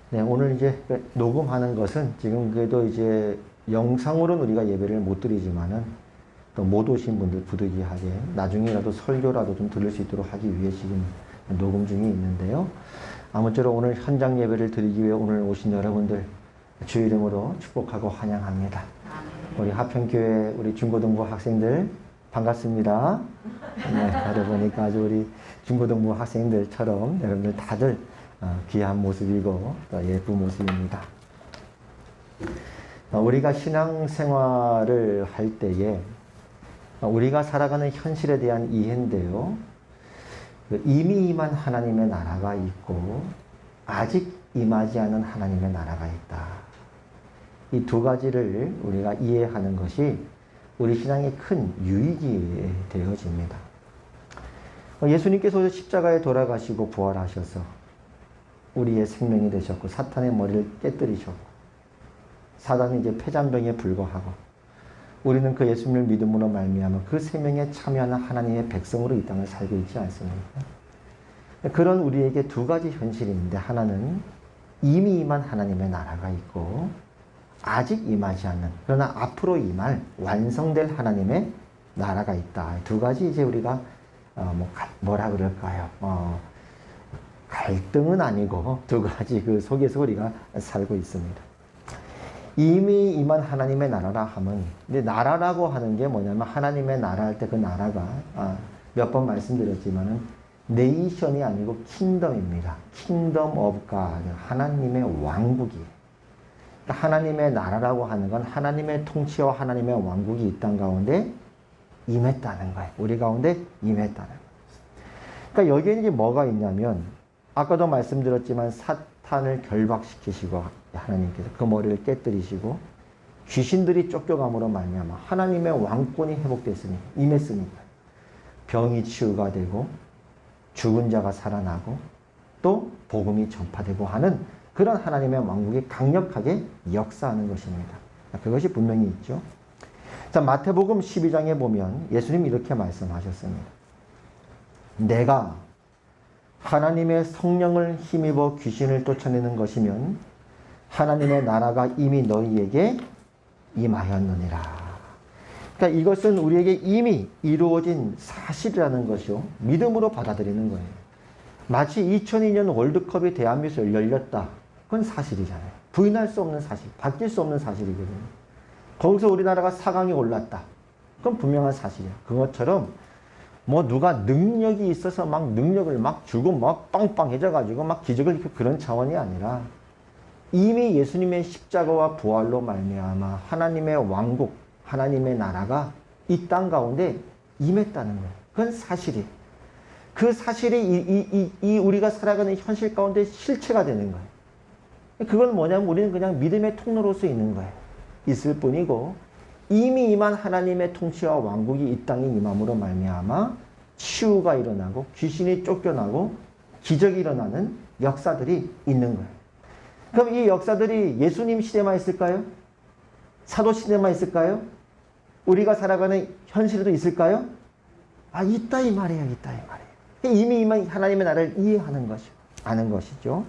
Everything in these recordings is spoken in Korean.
네, 오늘 이제 녹음하는 것은 지금 그래도 이제 영상으로는 우리가 예배를 못 드리지만은 또 못 오신 분들 부득이하게 나중에라도 설교라도 좀 들을 수 있도록 하기 위해 지금 녹음 중에 있는데요. 아무쪼록 오늘 현장 예배를 드리기 위해 오늘 오신 여러분들 주 이름으로 축복하고 환영합니다. 우리 하평교회 우리 중고등부 학생들 반갑습니다. 네, 다들 보니까 아주 우리 중고등부 학생들처럼 여러분들 다들 귀한 모습이고 또 예쁜 모습입니다. 우리가 신앙생활을 할 때에 우리가 살아가는 현실에 대한 이해인데요. 이미 임한 하나님의 나라가 있고 아직 임하지 않은 하나님의 나라가 있다. 이 두 가지를 우리가 이해하는 것이 우리 신앙의 큰 유익이 되어집니다. 예수님께서 십자가에 돌아가시고 부활하셔서 우리의 생명이 되셨고 사탄의 머리를 깨뜨리셨고 사단은 이제 패잔병에 불과하고 우리는 그 예수님을 믿음으로 말미암아 그 생명에 참여하는 하나님의 백성으로 이 땅을 살고 있지 않습니까? 그런 우리에게 두 가지 현실이 있는데 하나는 이미 임한 하나님의 나라가 있고 아직 임하지 않는 그러나 앞으로 임할 완성될 하나님의 나라가 있다. 두 가지 이제 우리가 뭐라 그럴까요? 갈등은 아니고 두 가지 그 속에서 우리가 살고 있습니다. 이미 임한 하나님의 나라라 하면 근데 나라라고 하는 게 뭐냐면 하나님의 나라 할 때 그 나라가 몇 번 말씀드렸지만은 네이션이 아니고 킹덤입니다. 킹덤 오브 갓 하나님의 왕국이에요. 그러니까 하나님의 나라라고 하는 건 하나님의 통치와 하나님의 왕국이 이 땅 가운데 임했다는 거예요. 우리 가운데 임했다는 거예요. 그러니까 여기에 이제 뭐가 있냐면 아까도 말씀드렸지만 사탄을 결박시키시고 하나님께서 그 머리를 깨뜨리시고 귀신들이 쫓겨감으로 말미암아 하나님의 왕권이 회복됐으니 임했으니까 병이 치유가 되고 죽은 자가 살아나고 또 복음이 전파되고 하는 그런 하나님의 왕국이 강력하게 역사하는 것입니다. 그것이 분명히 있죠. 자, 마태복음 12장에 보면 예수님이 이렇게 말씀하셨습니다. 내가 하나님의 성령을 힘입어 귀신을 쫓아내는 것이면 하나님의 나라가 이미 너희에게 임하였느니라. 그러니까 이것은 우리에게 이미 이루어진 사실이라는 것이요. 믿음으로 받아들이는 거예요. 마치 2002년 월드컵이 대한민국에서 열렸다. 그건 사실이잖아요. 부인할 수 없는 사실, 바뀔 수 없는 사실이거든요. 거기서 우리나라가 4강에 올랐다. 그건 분명한 사실이야. 그것처럼 누가 능력이 있어서 막 능력을 막 주고 막 빵빵해져가지고 막 기적을 일으키고 그런 차원이 아니라 이미 예수님의 십자가와 부활로 말미암아 하나님의 왕국, 하나님의 나라가 이 땅 가운데 임했다는 거예요. 그건 사실이에요. 그 사실이 이 우리가 살아가는 현실 가운데 실체가 되는 거예요. 그건 뭐냐면 우리는 그냥 믿음의 통로로서 있는 거예요. 있을 뿐이고 이미 임한 하나님의 통치와 왕국이 이 땅에 임함으로 말미암아 치유가 일어나고 귀신이 쫓겨나고 기적이 일어나는 역사들이 있는 거예요. 그럼 이 역사들이 예수님 시대만 있을까요? 사도 시대만 있을까요? 우리가 살아가는 현실에도 있을까요? 있다 이 말이에요. 있다 이 말이에요. 이미 임한 하나님의 나라를 이해하는 것이죠. 아는 것이죠.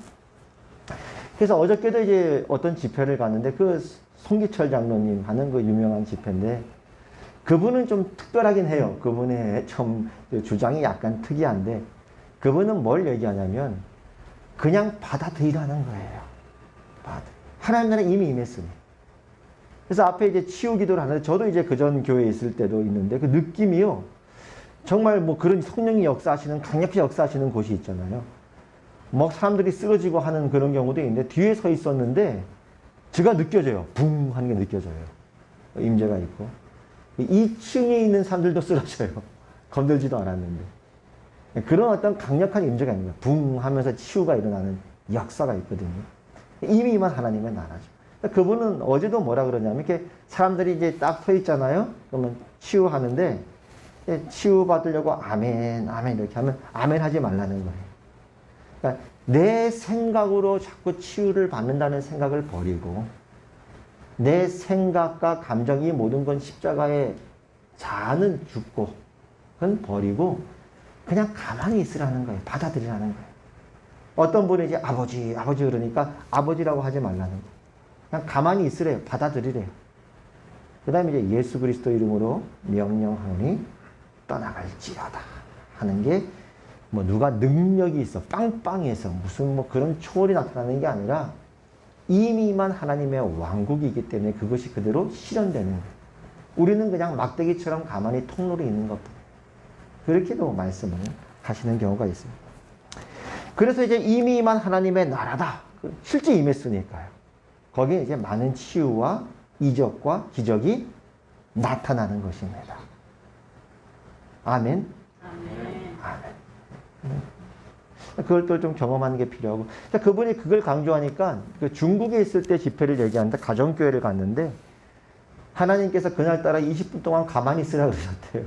그래서 어저께도 이제 어떤 집회를 갔는데 그 송기철 장로님 하는 그 유명한 집회인데 그분은 좀 특별하긴 해요. 그분의 좀 주장이 약간 특이한데 그분은 뭘 얘기하냐면 그냥 받아들이라는 거예요. 하나님 나라 이미 임했으니. 그래서 앞에 이제 치유 기도를 하는데 저도 이제 그전 교회에 있을 때도 있는데 그 느낌이요. 정말 그런 성령이 역사하시는 강력히 역사하시는 곳이 있잖아요. 사람들이 쓰러지고 하는 그런 경우도 있는데 뒤에 서 있었는데 제가 느껴져요. 붕 하는 게 느껴져요. 임재가 있고. 2층에 있는 사람들도 쓰러져요. 건들지도 않았는데. 그런 어떤 강력한 임재가 있는 거예요. 붕 하면서 치유가 일어나는 역사가 있거든요. 이미 임한 하나님의 나라죠. 그분은 어제도 뭐라 그러냐면 이렇게 사람들이 이제 딱 서 있잖아요. 그러면 치유하는데 치유받으려고 아멘, 아멘 이렇게 하면 아멘 하지 말라는 거예요. 그러니까 내 생각으로 자꾸 치유를 받는다는 생각을 버리고 내 생각과 감정이 모든 건 십자가에 자아는 죽고 그건 버리고 그냥 가만히 있으라는 거예요. 받아들이라는 거예요. 어떤 분은 이제 아버지, 아버지 그러니까 아버지라고 하지 말라는 거예요. 그냥 가만히 있으래요. 받아들이래요. 그 다음에 이제 예수 그리스도 이름으로 명령하노니 떠나갈지어다 하는 게 뭐 누가 능력이 있어 빵빵해서 무슨 뭐 그런 초월이 나타나는 게 아니라 이미만 하나님의 왕국이기 때문에 그것이 그대로 실현되는 거예요. 우리는 그냥 막대기처럼 가만히 통로에 있는 것뿐. 그렇게도 말씀을 하시는 경우가 있습니다. 그래서 이제 이미만 하나님의 나라다. 실제 임했으니까요. 거기에 이제 많은 치유와 이적과 기적이 나타나는 것입니다. 아멘. 아멘. 그걸 또 좀 경험하는 게 필요하고. 그분이 그걸 강조하니까 그 중국에 있을 때 집회를 얘기하는데 가정교회를 갔는데 하나님께서 그날따라 20분 동안 가만히 있으라 그러셨대요.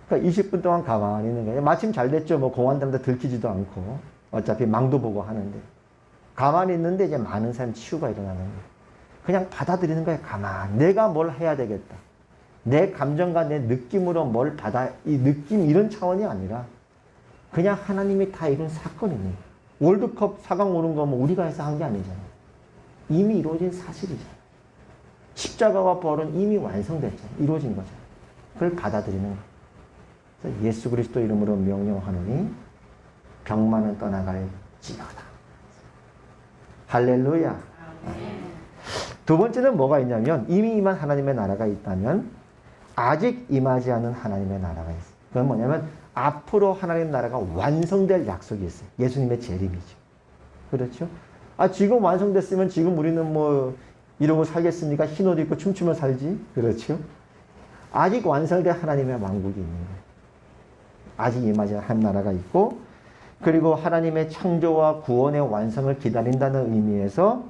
그러니까 20분 동안 가만히 있는 거예요. 마침 잘 됐죠. 뭐 공안당도 들키지도 않고 어차피 망도 보고 하는데 가만히 있는데 이제 많은 사람 치유가 일어나는 거예요. 그냥 받아들이는 거예요. 가만. 내가 뭘 해야 되겠다. 내 감정과 내 느낌으로 뭘 이 느낌 이런 차원이 아니라 그냥 하나님이 다 이룬 사건이니 월드컵 4강 오른 거 뭐 우리가 해서 한 게 아니잖아요. 이미 이루어진 사실이잖아요. 십자가와 부활은 이미 완성됐잖아요. 이루어진 거죠. 그걸 받아들이는 거예요. 그래서 예수 그리스도 이름으로 명령하노니 병만은 떠나갈지어다. 할렐루야. 두 번째는 뭐가 있냐면 이미 임한 하나님의 나라가 있다면 아직 임하지 않은 하나님의 나라가 있어요. 그건 뭐냐면 앞으로 하나님의 나라가 완성될 약속이 있어요. 예수님의 재림이죠. 그렇죠? 지금 완성됐으면 지금 우리는 뭐 이러고 살겠습니까? 흰 옷 입고 춤추며 살지? 그렇죠? 아직 완성된 하나님의 왕국이 있는 거예요. 아직 임하지 않은 하나님의 나라가 있고 그리고 하나님의 창조와 구원의 완성을 기다린다는 의미에서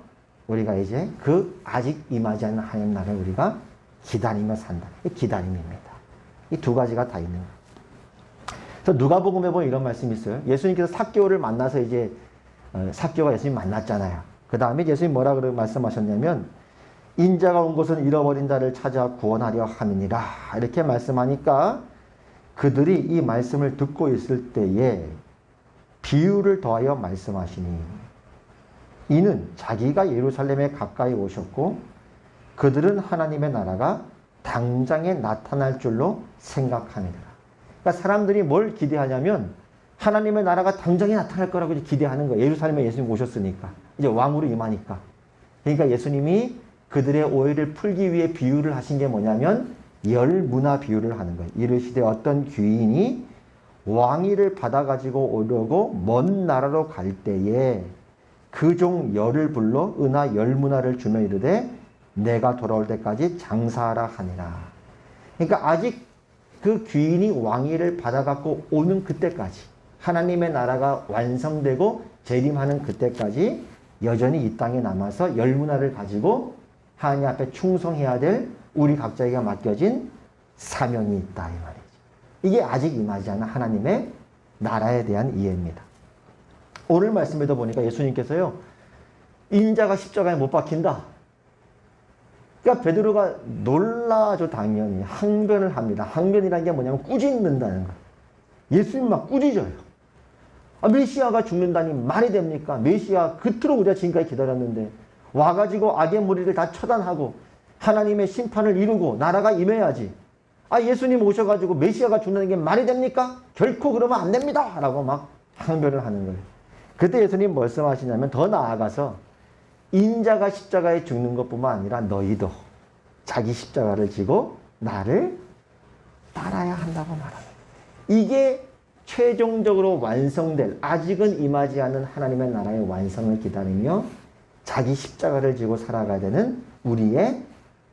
우리가 이제 그 아직 임하지 않은 하나님의 나라를 우리가 기다리며 산다. 이 기다림입니다. 이 두 가지가 다 있는 거예요. 그래서 누가복음에 보면 이런 말씀이 있어요. 예수님께서 삭개오를 만나서 이제 삭개오가 예수님 만났잖아요. 그 다음에 예수님 뭐라 말씀하셨냐면 인자가 온 것은 잃어버린 자를 찾아 구원하려 함이니라 이렇게 말씀하니까 그들이 이 말씀을 듣고 있을 때에 비유를 더하여 말씀하시니 이는 자기가 예루살렘에 가까이 오셨고 그들은 하나님의 나라가 당장에 나타날 줄로 생각하니라. 그러니까 사람들이 뭘 기대하냐면 하나님의 나라가 당장에 나타날 거라고 기대하는 거예요. 예루살렘에 예수님 오셨으니까. 이제 왕으로 임하니까. 그러니까 예수님이 그들의 오해를 풀기 위해 비유를 하신 게 뭐냐면 열문화 비유를 하는 거예요. 이르시되 어떤 귀인이 왕위를 받아가지고 오려고 먼 나라로 갈 때에 그 종 열을 불러 은하 열문화를 주며 이르되 내가 돌아올 때까지 장사하라 하니라. 그러니까 아직 그 귀인이 왕위를 받아갖고 오는 그때까지 하나님의 나라가 완성되고 재림하는 그때까지 여전히 이 땅에 남아서 열문화를 가지고 하나님 앞에 충성해야 될 우리 각자에게 맡겨진 사명이 있다 이 말이죠. 이게 아직 임하지 않은 하나님의 나라에 대한 이해입니다. 오늘 말씀에도 보니까 예수님께서요. 인자가 십자가에 못 박힌다. 그러니까 베드로가 놀라죠. 당연히 항변을 합니다. 항변이라는 게 뭐냐면 꾸짖는다는 거예요. 예수님 막 꾸짖어요. 메시아가 죽는다니 말이 됩니까? 메시아 그토록 우리가 지금까지 기다렸는데 와가지고 악의 무리를 다 처단하고 하나님의 심판을 이루고 나라가 임해야지. 예수님 오셔가지고 메시아가 죽는 게 말이 됩니까? 결코 그러면 안 됩니다. 라고 막 항변을 하는 거예요. 그때 예수님 말씀하시냐면 더 나아가서 인자가 십자가에 죽는 것뿐만 아니라 너희도 자기 십자가를 지고 나를 따라야 한다고 말합니다. 이게 최종적으로 완성될 아직은 임하지 않은 하나님의 나라의 완성을 기다리며 자기 십자가를 지고 살아가야 되는 우리의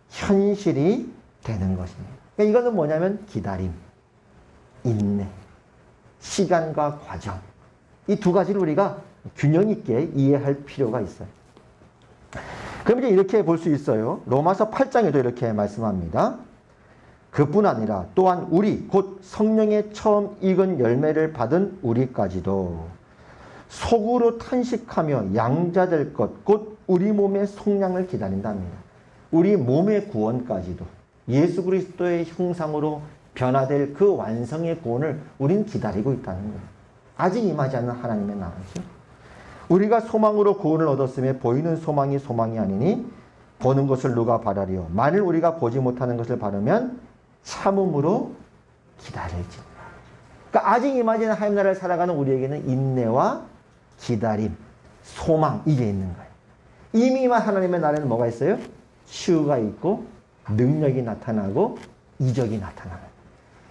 현실이 되는 것입니다. 그러니까 이거는 뭐냐면 기다림, 인내, 시간과 과정 이 두 가지를 우리가 균형 있게 이해할 필요가 있어요. 그럼 이제 이렇게 볼 수 있어요. 로마서 8장에도 이렇게 말씀합니다. 그뿐 아니라 또한 우리 곧 성령의 처음 익은 열매를 받은 우리까지도 속으로 탄식하며 양자될 것 곧 우리 몸의 속량을 기다린답니다. 우리 몸의 구원까지도 예수 그리스도의 형상으로 변화될 그 완성의 구원을 우린 기다리고 있다는 거예요. 아직 임하지 않는 하나님의 나라죠. 우리가 소망으로 구원을 얻었음에 보이는 소망이 소망이 아니니 보는 것을 누가 바라리요. 만일 우리가 보지 못하는 것을 바라면 참음으로 기다릴지. 그러니까 아직 임하지는 하나님 나라를 살아가는 우리에게는 인내와 기다림, 소망 이게 있는 거예요. 이미 임한 하나님의 나라에는 뭐가 있어요? 치유가 있고 능력이 나타나고 이적이 나타나는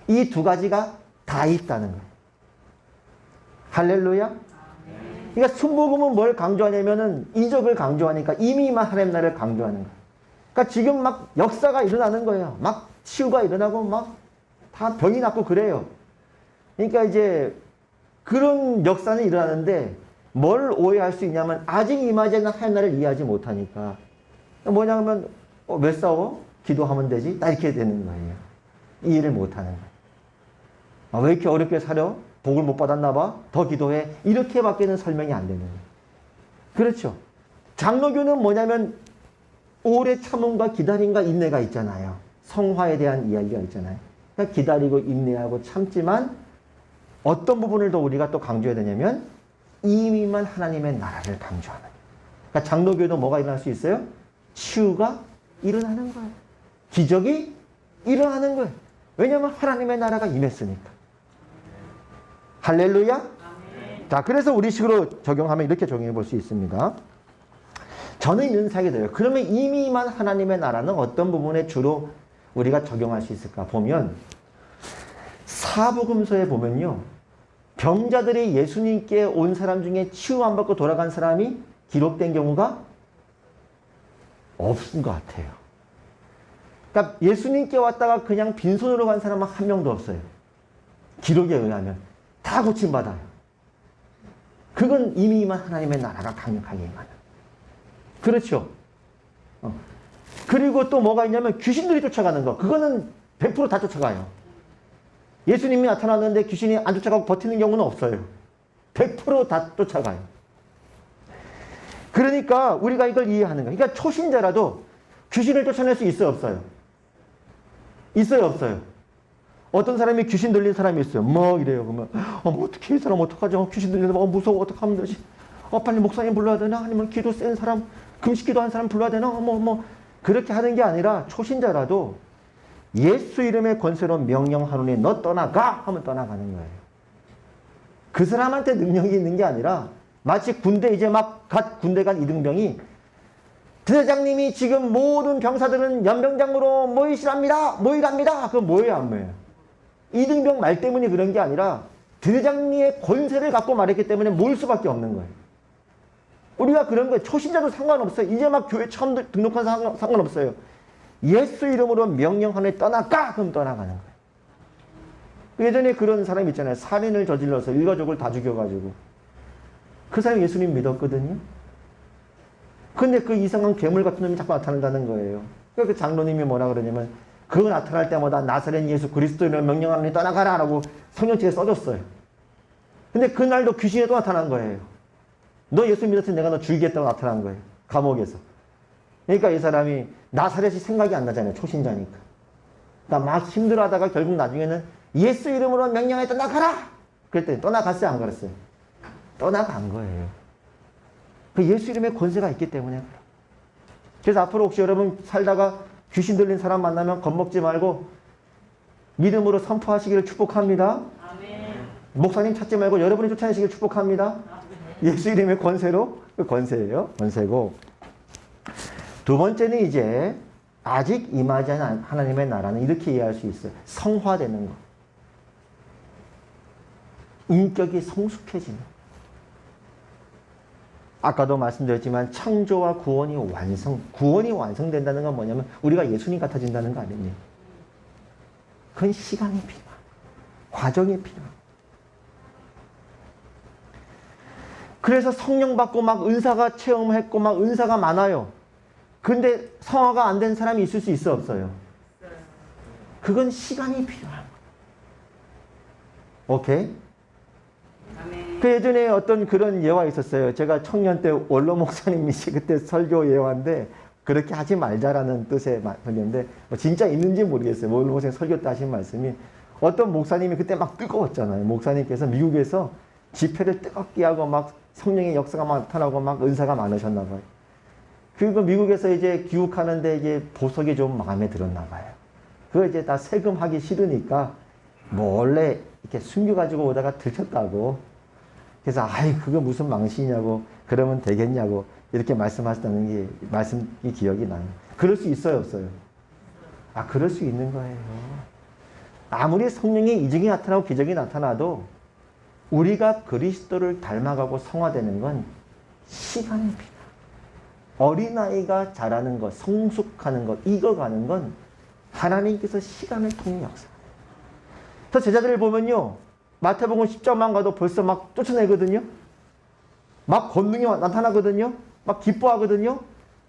이 두 가지가 다 있다는 거예요. 할렐루야. 그러니까 순복음은 뭘 강조하냐면은 이적을 강조하니까 이미 임한 하나님 나라를 강조하는 거예요. 그러니까 지금 막 역사가 일어나는 거예요. 막 치유가 일어나고 막 다 병이 낫고 그래요. 그러니까 이제 그런 역사는 일어나는데 뭘 오해할 수 있냐면 아직 임하지 않는 하나님 나라를 이해하지 못하니까 뭐냐면 왜 싸워? 기도하면 되지? 딱 이렇게 되는 거예요. 이해를 못하는 거예요. 왜 이렇게 어렵게 살아? 복을 못 받았나 봐? 더 기도해? 이렇게밖에는 설명이 안 되는 거예요. 그렇죠. 장로교는 뭐냐면 오래 참음과 기다림과 인내가 있잖아요. 성화에 대한 이야기가 있잖아요. 그러니까 기다리고 인내하고 참지만 어떤 부분을 더 우리가 또 강조해야 되냐면 이미만 하나님의 나라를 강조하는 거예요. 그러니까 장로교도 뭐가 일어날 수 있어요? 치유가 일어나는 거예요. 기적이 일어나는 거예요. 왜냐하면 하나님의 나라가 임했으니까. 할렐루야? 아멘. 자, 그래서 우리식으로 적용하면 이렇게 적용해 볼 수 있습니다. 저는 이런 생각이 들어요. 그러면 이미 임한 하나님의 나라는 어떤 부분에 주로 우리가 적용할 수 있을까 보면 사복음서에 보면요. 병자들이 예수님께 온 사람 중에 치유 안 받고 돌아간 사람이 기록된 경우가 없은 것 같아요. 그러니까 예수님께 왔다가 그냥 빈손으로 간 사람은 한 명도 없어요. 기록에 의하면. 다 고침받아요. 그건 이미 임한 하나님의 나라가 강력하게 임하는. 그렇죠. 그리고 또 뭐가 있냐면 귀신들이 쫓아가는 거. 그거는 100% 다 쫓아가요. 예수님이 나타났는데 귀신이 안 쫓아가고 버티는 경우는 없어요. 100% 다 쫓아가요. 그러니까 우리가 이걸 이해하는 거예요. 그러니까 초신자라도 귀신을 쫓아낼 수 있어요, 없어요? 있어요, 없어요? 어떤 사람이 귀신 들린 사람이 있어요. 뭐 이래요. 그러면 뭐 어떻게 이 사람 어떡하죠? 귀신 들리는데 무서워. 어떻게 하면 되지? 빨리 목사님 불러야 되나? 아니면 기도 센 사람, 금식기도 한 사람 불러야 되나? 그렇게 하는 게 아니라 초신자라도 예수 이름의 권세로 명령하노니 너 떠나가 하면 떠나가는 거예요. 그 사람한테 능력이 있는 게 아니라 마치 군대 이제 막 갓 군대 간 이등병이 대장님이 지금 모든 병사들은 연병장으로 모이랍니다. 그건 뭐예요, 안 뭐예요? 이등병 말 때문에 그런 게 아니라 대장님의 권세를 갖고 말했기 때문에 모일 수밖에 없는 거예요. 우리가 그런 거예요. 초신자도 상관없어요. 이제 막 교회 처음 등록한 상관없어요. 예수 이름으로 명령하노니 떠나가! 그럼 떠나가는 거예요. 예전에 그런 사람이 있잖아요. 살인을 저질러서 일가족을 다 죽여가지고. 그 사람이 예수님 믿었거든요. 근데 그 이상한 괴물 같은 놈이 자꾸 나타난다는 거예요. 그러니까 그 장로님이 뭐라 그러냐면 그거 나타날 때마다 나사렛 예수 그리스도를 명령하노니 떠나가라 라고 성경책에 써줬어요. 근데 그날도 귀신이 또 나타난 거예요. 너 예수 믿었으니 내가 너 죽이겠다고 나타난 거예요. 감옥에서. 그러니까 이 사람이 나사렛이 생각이 안 나잖아요. 초신자니까. 그러니까 막 힘들어하다가 결국 나중에는 예수 이름으로 명령해 떠나가라! 그랬더니 떠나갔어요? 안 그랬어요? 떠나간 거예요. 그 예수 이름의 권세가 있기 때문에. 그래서 앞으로 혹시 여러분 살다가 귀신 들린 사람 만나면 겁먹지 말고 믿음으로 선포하시기를 축복합니다. 아멘. 목사님 찾지 말고 여러분이 쫓아내시기를 축복합니다. 아멘. 예수 이름의 권세로. 그 권세예요. 권세고. 두 번째는 이제 아직 임하지 않은 하나님의 나라는 이렇게 이해할 수 있어요. 성화되는 거. 인격이 성숙해지는 거. 아까도 말씀드렸지만 창조와 구원이 완성된다는 건 뭐냐면 우리가 예수님 같아진다는 거 아니에요. 그건 시간이 필요한 과정이 필요한. 그래서 성령 받고 막 은사가 체험했고 막 은사가 많아요. 근데 성화가 안 된 사람이 있을 수 있어, 없어요? 그건 시간이 필요한 거예요. 오케이? 그 예전에 어떤 그런 예화 있었어요. 제가 청년 때 원로 목사님이시 그때 설교 예화인데 그렇게 하지 말자라는 뜻의 설교인데 진짜 있는지 모르겠어요. 원로 목사님 설교 때 하신 말씀이 어떤 목사님이 그때 막 뜨거웠잖아요. 목사님께서 미국에서 집회를 뜨겁게 하고 막 성령의 역사가 나타나고 막 은사가 많으셨나 봐요. 그리고 미국에서 이제 귀국하는데 이제 보석이 좀 마음에 들었나 봐요. 그거 이제 다 세금하기 싫으니까 몰래 이렇게 숨겨가지고 오다가 들켰다고. 그래서 아이 그거 무슨 망신이냐고 그러면 되겠냐고 이렇게 말씀하셨다는 게 말씀이 기억이 나요. 그럴 수 있어요, 없어요? 아, 그럴 수 있는 거예요. 아무리 성령의 이적이 나타나고 기적이 나타나도 우리가 그리스도를 닮아가고 성화되는 건 시간이 필요해요. 어린아이가 자라는 것, 성숙하는 것, 익어가는 건 하나님께서 시간을 통해 역사해요. 저 제자들을 보면요. 마태복음 10장만 가도 벌써 막 쫓아내거든요. 막 권능이 나타나거든요. 막 기뻐하거든요.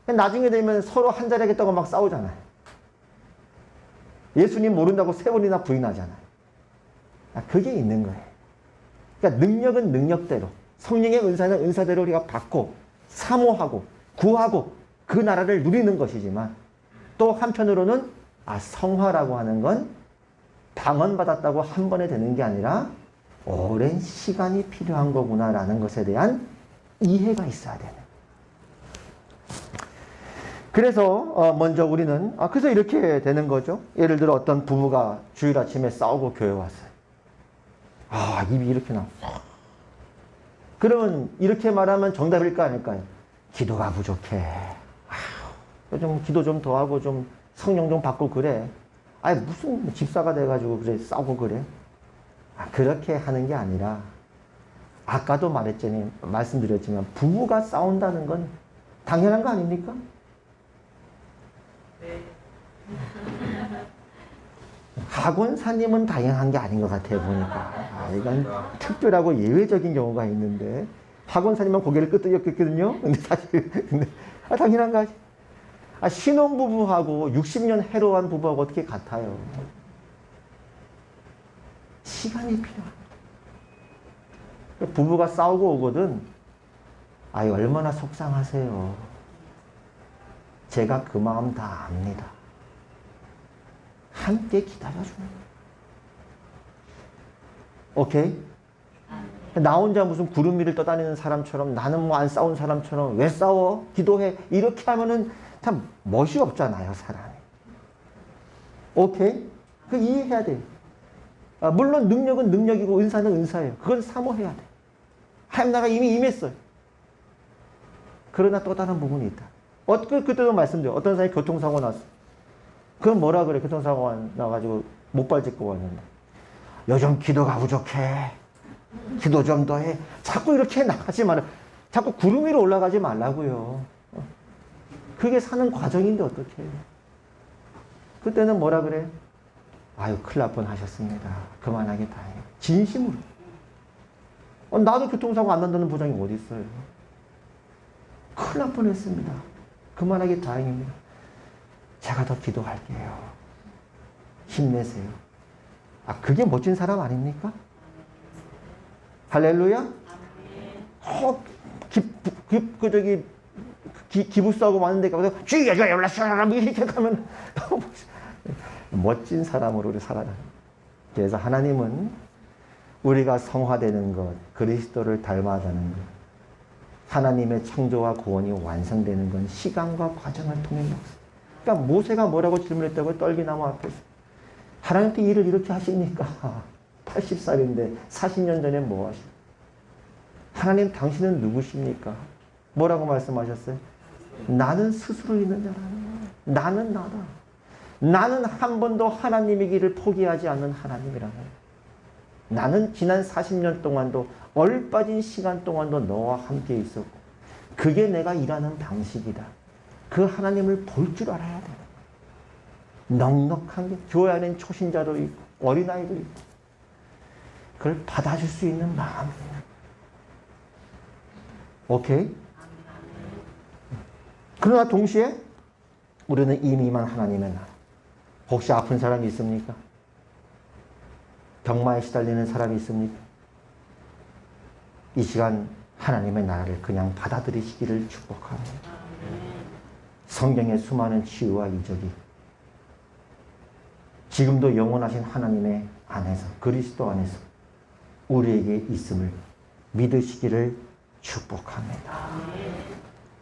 나중에 되면 서로 한 자리 하겠다고 막 싸우잖아요. 예수님 모른다고 3번이나 부인하잖아요. 그게 있는 거예요. 그러니까 능력은 능력대로, 성령의 은사는 은사대로 우리가 받고 사모하고 구하고 그 나라를 누리는 것이지만 또 한편으로는 성화라고 하는 건 방언받았다고 한 번에 되는 게 아니라 오랜 시간이 필요한 거구나라는 것에 대한 이해가 있어야 되는. 그래서 먼저 우리는 그래서 이렇게 되는 거죠. 예를 들어 어떤 부부가 주일 아침에 싸우고 교회 왔어요. 입이 이렇게 나와. 그러면 이렇게 말하면 정답일까 아닐까요? 기도가 부족해. 좀 기도 좀 더 하고 좀 성령 좀 받고 그래. 무슨 집사가 돼가지고 그래 싸우고 그래. 그렇게 하는 게 아니라 아까도 말씀드렸지만 부부가 싸운다는 건 당연한 거 아닙니까? 네. 학원사님은 당연한 게 아닌 것 같아요, 보니까. 이건 특별하고 예외적인 경우가 있는데, 학원사님은 고개를 끄덕였거든요? 근데 사실, 당연한 거지. 신혼부부하고 60년 해로한 부부하고 어떻게 같아요? 시간이 필요합니다. 부부가 싸우고 오거든, 얼마나 속상하세요. 제가 그 마음 다 압니다. 함께 기다려주는 거예요. 오케이? 나 혼자 무슨 구름 위를 떠다니는 사람처럼 나는 뭐 안 싸운 사람처럼 왜 싸워? 기도해. 이렇게 하면은 참 멋이 없잖아요, 사람이. 오케이? 그 이해해야 돼요. 물론 능력은 능력이고 은사는 은사예요. 그건 사모해야 돼. 하나님 나라가 이미 임했어요. 그러나 또 다른 부분이 있다. 그때도 말씀드려요. 어떤 사람이 교통사고 났어. 그럼 뭐라 그래? 교통사고 나가지고 목발 짚고 왔는데. 요즘 기도가 부족해. 기도 좀 더 해. 자꾸 이렇게 나가지 말아. 자꾸 구름 위로 올라가지 말라고요. 그게 사는 과정인데 어떡해. 그때는 뭐라 그래? 큰일 날 뻔 하셨습니다. 그만하게 다행이에요. 진심으로. 나도 교통사고 안 난다는 보장이 어디 있어요? 큰일 날 뻔했습니다. 그만하게 다행입니다. 제가 더 기도할게요. 힘내세요. 그게 멋진 사람 아닙니까? 할렐루야? 기부스하고 많은데 가서 주의가 올라서라 이렇게 가면 멋진 사람으로 우리 살아가요. 그래서 하나님은 우리가 성화되는 것, 그리스도를 닮아가는 것, 하나님의 창조와 구원이 완성되는 건 시간과 과정을 통해 역사. 그러니까 모세가 뭐라고 질문했다고요? 떨기나무 앞에서. 하나님께 일을 이렇게 하십니까? 80살인데 40년 전에 뭐 하시고. 하나님 당신은 누구십니까? 뭐라고 말씀하셨어요? 나는 스스로 있는 자라. 나는 나다. 나는 한 번도 하나님의 길을 포기하지 않는 하나님이라는 거예요. 나는 지난 40년 동안도 얼빠진 시간 동안도 너와 함께 있었고 그게 내가 일하는 방식이다. 그 하나님을 볼 줄 알아야 돼. 넉넉한 게 교회 안엔 초신자도 있고 어린아이도 있고 그걸 받아줄 수 있는 마음이야. 오케이? 그러나 동시에 우리는 이미만 하나님의 나라. 혹시 아픈 사람이 있습니까? 병마에 시달리는 사람이 있습니까? 이 시간 하나님의 나라를 그냥 받아들이시기를 축복합니다. 성경의 수많은 치유와 이적이 지금도 영원하신 하나님의 안에서 그리스도 안에서 우리에게 있음을 믿으시기를 축복합니다.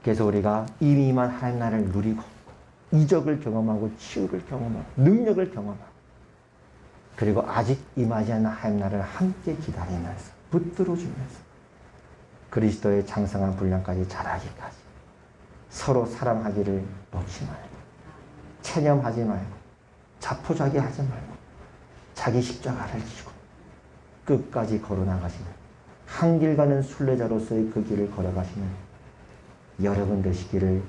그래서 우리가 이미 임한 하나님 나라를 누리고 이적을 경험하고 치유를 경험하고 능력을 경험하고 그리고 아직 임하지 않는 하나님 나라를 함께 기다리면서 붙들어주면서 그리스도의 장성한 분량까지 자라기까지 서로 사랑하기를 놓지 말고 체념하지 말고 자포자기하지 말고 자기 십자가를 지고 끝까지 걸어나가시는 한 길 가는 순례자로서의 그 길을 걸어가시는 여러분 되시기를